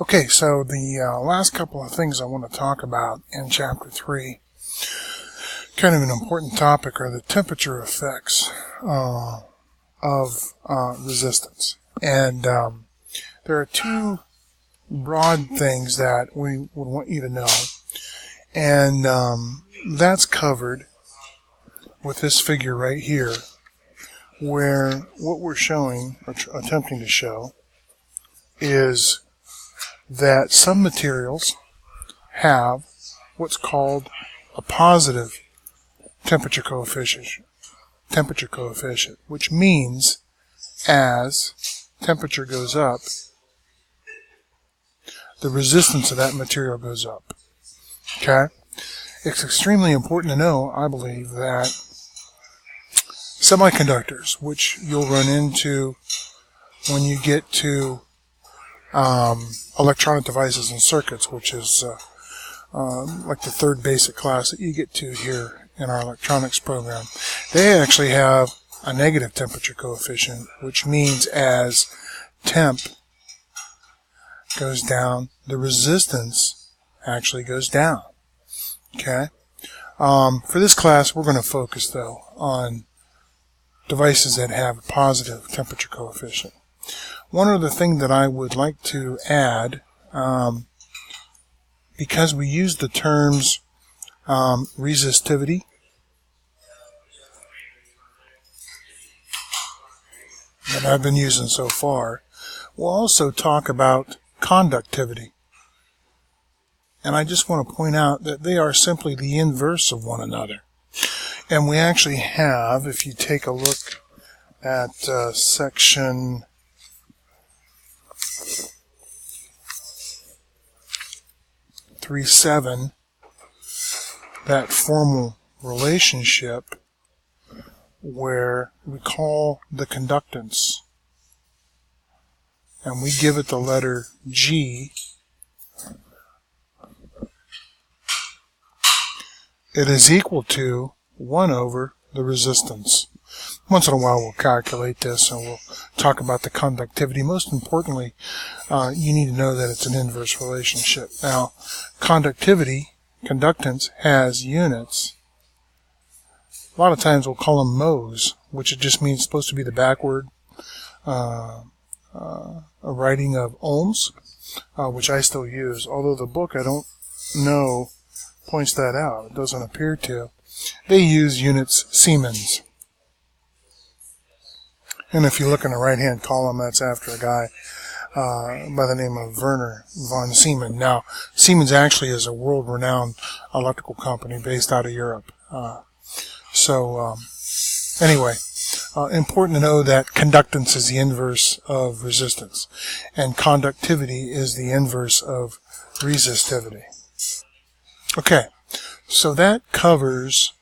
Okay, so the last couple of things I want to talk about in Chapter 3, kind of an important topic, are the temperature effects of resistance. And there are two broad things that we would want you to know. And that's covered with this figure right here, where what we're showing, or attempting to show, is that some materials have what's called a positive temperature coefficient, which means as temperature goes up, the resistance of that material goes up. Okay? It's extremely important to know, I believe, that semiconductors, which you'll run into when you get to electronic devices and circuits, which is like the third basic class that you get to here in our electronics program, they actually have a negative temperature coefficient, which means as temp goes down, the resistance actually goes down. Okay? For this class, we're going to focus, though, on devices that have a positive temperature coefficient. One other thing that I would like to add, because we use the terms resistivity that I've been using so far, we'll also talk about conductivity. And I just want to point out that they are simply the inverse of one another. And we actually have, if you take a look at section 3.7, that formal relationship where we call the conductance, and we give it the letter G. It is equal to 1 over the resistance. Once in a while we'll calculate this and we'll talk about the conductivity. Most importantly, you need to know that it's an inverse relationship. Now, conductance has units. A lot of times we'll call them mohes, which it just means supposed to be the backward writing of ohms, which I still use. Although the book, I don't know, points that out. It doesn't appear to. They use units Siemens. And if you look in the right-hand column, that's after a guy by the name of Werner von Siemens. Now, Siemens actually is a world-renowned electrical company based out of Europe. Anyway, important to know that conductance is the inverse of resistance, and conductivity is the inverse of resistivity. Okay, so that covers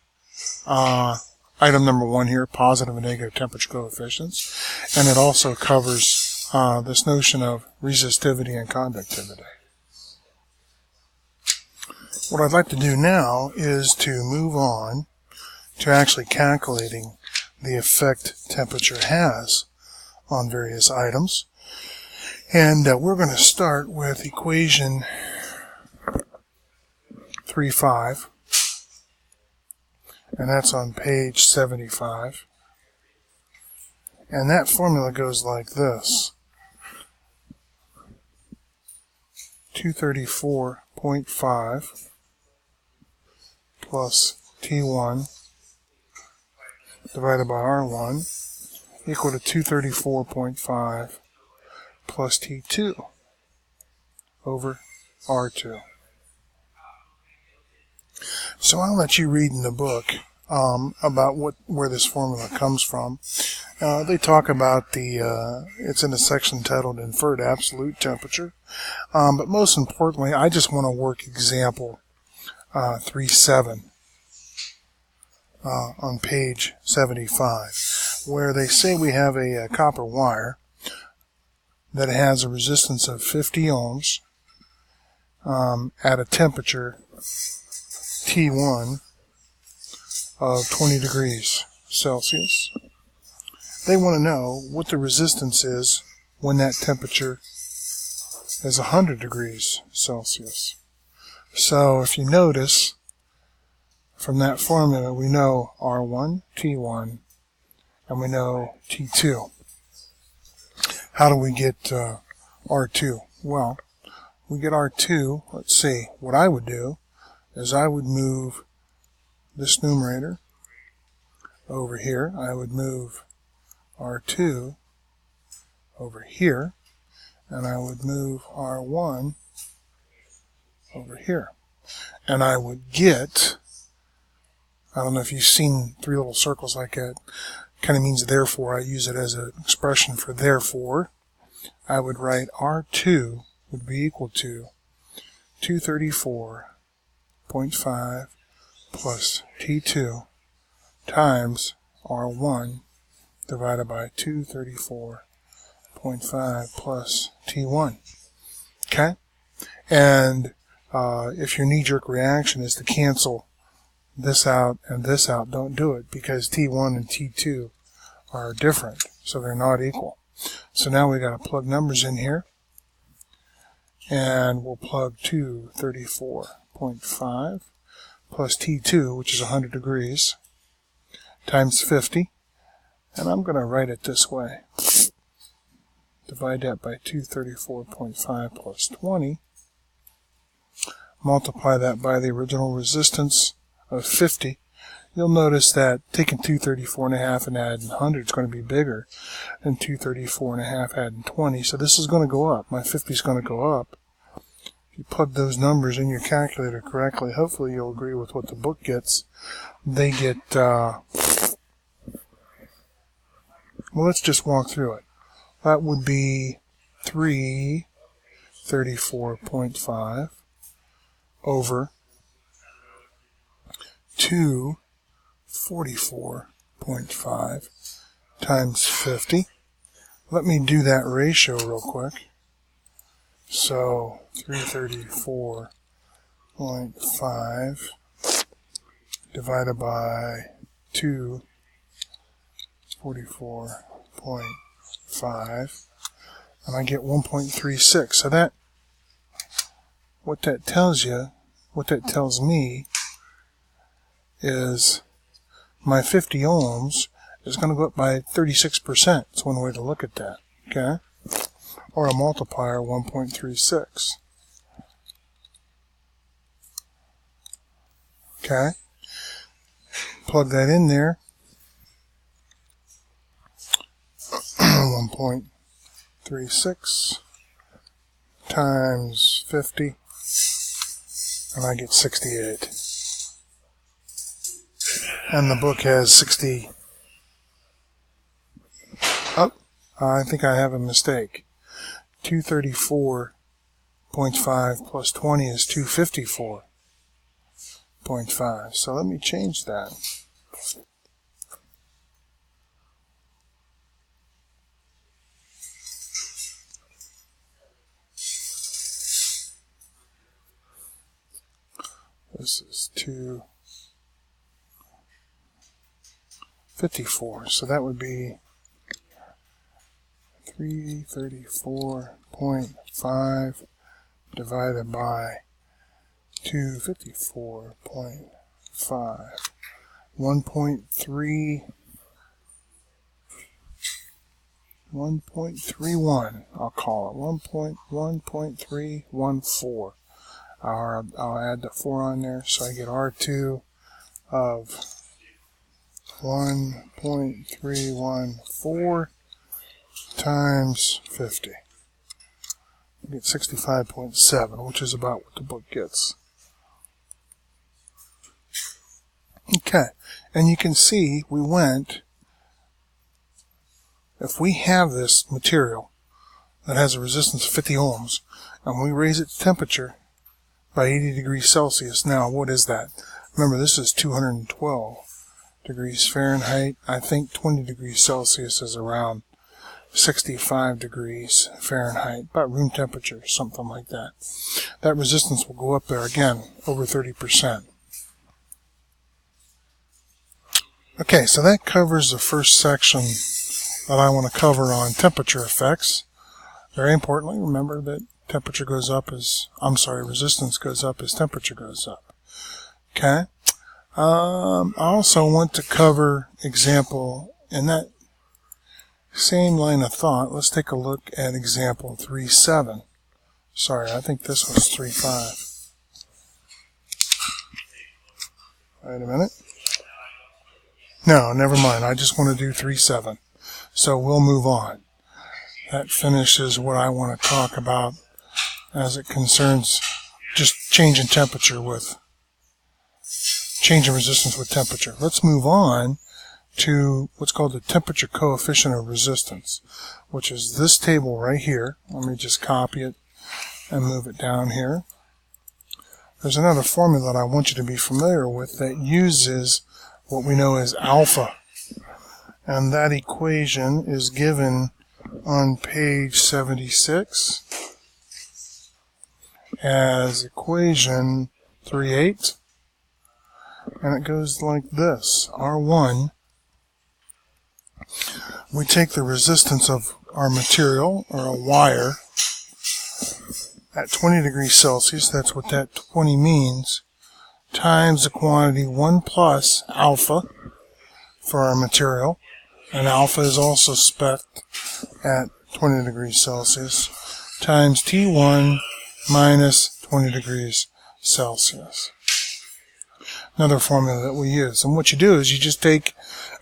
item number 1 here, positive and negative temperature coefficients, and it also covers this notion of resistivity and conductivity. What I'd like to do now is to move on to actually calculating the effect temperature has on various items. And we're going to start with equation 3.5, and that's on page 75. And that formula goes like this: 234.5 plus T1 divided by R1 equal to 234.5 plus T2 over R2. So I'll let you read in the book about where this formula comes from. They talk about it's in a section titled Inferred Absolute Temperature. But most importantly, I just want to work example 3.7 on page 75, where they say we have a copper wire that has a resistance of 50 ohms at a temperature T1 of 20 degrees Celsius. They want to know what the resistance is when that temperature is 100 degrees Celsius. So if you notice, from that formula we know R1, T1, and we know T2. How do we get R2? Well, we get R2, let's see, what I would do is I would move this numerator over here. I would move R2 over here, and I would move R1 over here. And I would get, I don't know if you've seen three little circles like that, kind of means therefore. I use it as an expression for therefore. I would write R2 would be equal to 234.5 plus T2 times R1 divided by 234.5 plus T1. Okay? And if your knee-jerk reaction is to cancel this out and this out, don't do it, because T1 and T2 are different, so they're not equal. So now we got to plug numbers in here, and we'll plug 234.5 plus T2, which is 100 degrees, times 50, and I'm going to write it this way. Divide that by 234.5 plus 20, multiply that by the original resistance of 50. You'll notice that taking 234.5 and adding 100 is going to be bigger than 234.5 adding 20, so this is going to go up. My 50 is going to go up. If you plug those numbers in your calculator correctly, hopefully you'll agree with what the book gets. They get, well, let's just walk through it. That would be 334.5 over 244.5 times 50. Let me do that ratio real quick. So 334.5 divided by 244.5, and I get 1.36. So that, what that tells you, what that tells me is my 50 ohms is going to go up by 36%. It's one way to look at that, okay? Or a multiplier, 1.36. Okay? Plug that in there. 1.36 times 50, and I get 68. And the book has 60. Oh, I think I have a mistake. 234.5 plus 20 is 254.5. So let me change that. This is 254, so that would be 334.5 divided by 254.5. 1.31, I'll call it 1.314. I'll add the 4 on there, so I get R2 of 1.314 times 50. I get 65.7, which is about what the book gets. Okay, and you can see we went, if we have this material that has a resistance of 50 ohms, and we raise its temperature by 80 degrees Celsius. Now, what is that? Remember, this is 212 degrees Fahrenheit. I think 20 degrees Celsius is around 65 degrees Fahrenheit, about room temperature, something like that. That resistance will go up there again, over 30%. Okay, so that covers the first section that I want to cover on temperature effects. Very importantly, remember that temperature goes up as, resistance goes up as temperature goes up. Okay? I also want to cover example in that same line of thought. Let's take a look at example 3.7. Sorry, I think this was 3.5. Wait a minute. No, never mind. I just want to do 3.7. So we'll move on. That finishes what I want to talk about as it concerns just change in temperature with change in resistance with temperature. Let's move on to what's called the temperature coefficient of resistance, which is this table right here. Let me just copy it and move it down here. There's another formula that I want you to be familiar with that uses what we know as alpha. And that equation is given on page 76 as equation 3.8. And it goes like this. R1, we take the resistance of our material, or a wire, at 20 degrees Celsius, that's what that 20 means, times the quantity 1 plus alpha for our material. And alpha is also spec'd at 20 degrees Celsius, times T1 minus 20 degrees Celsius. Another formula that we use. And what you do is you just take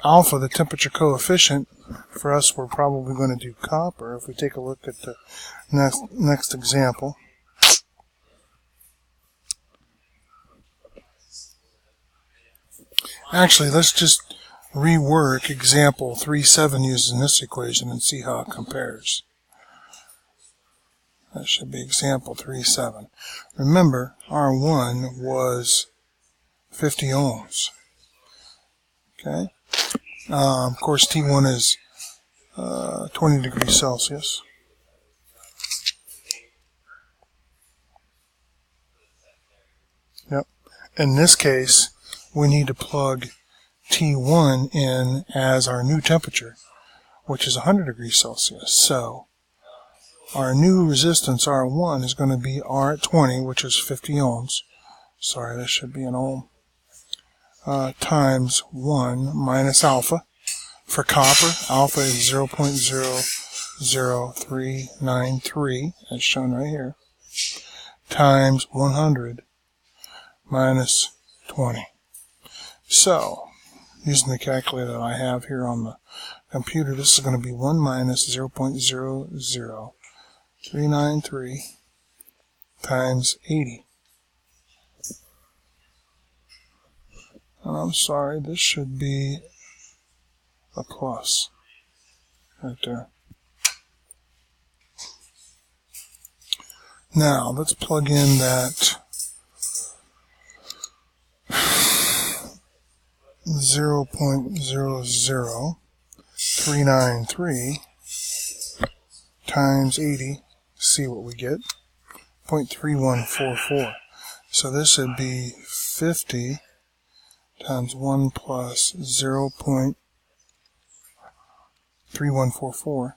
alpha, the temperature coefficient. For us, we're probably going to do copper. If we take a look at the next example. Actually, let's just rework example 3.7 using this equation and see how it compares. That should be example 3.7. Remember, R1 was 50 ohms. Okay? Of course, T1 is 20 degrees Celsius. Yep. In this case, we need to plug T1 in as our new temperature, which is 100 degrees Celsius. So, our new resistance, R1, is going to be R at 20, which is 50 ohms. Sorry, this should be an ohm. Times 1 minus alpha. For copper, alpha is 0.00393, as shown right here, times 100 minus 20. So, using the calculator that I have here on the computer, this is going to be 1 minus 0.00393 times 80. And I'm sorry, this should be a plus right there. Now, let's plug in that 0.00393 times 80, see what we get, 0.3144. So this would be 50 times 1 plus 0.3144.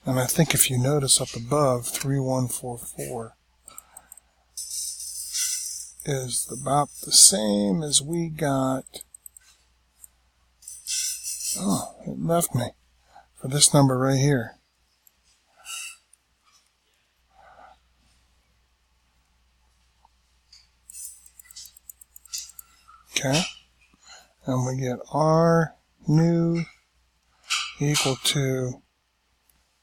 And I think if you notice up above, 3144 is about the same as we got. Oh, it left me for this number right here. Okay, and we get R new equal to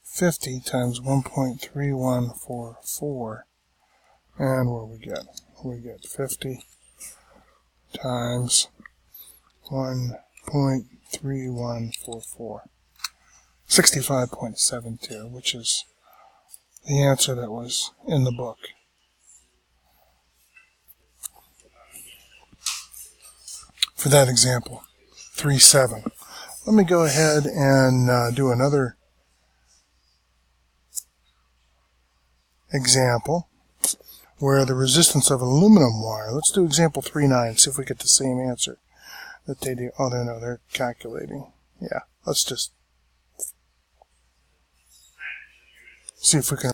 50 times 1.3144, and what do we get? We get 50 times 1.3144, 65.72, which is the answer that was in the book. For that example, 3.7. Let me go ahead and do another example where the resistance of aluminum wire. Let's do example 3.9, see if we get the same answer that they do. Oh, no, they're calculating. Yeah, let's just see if we can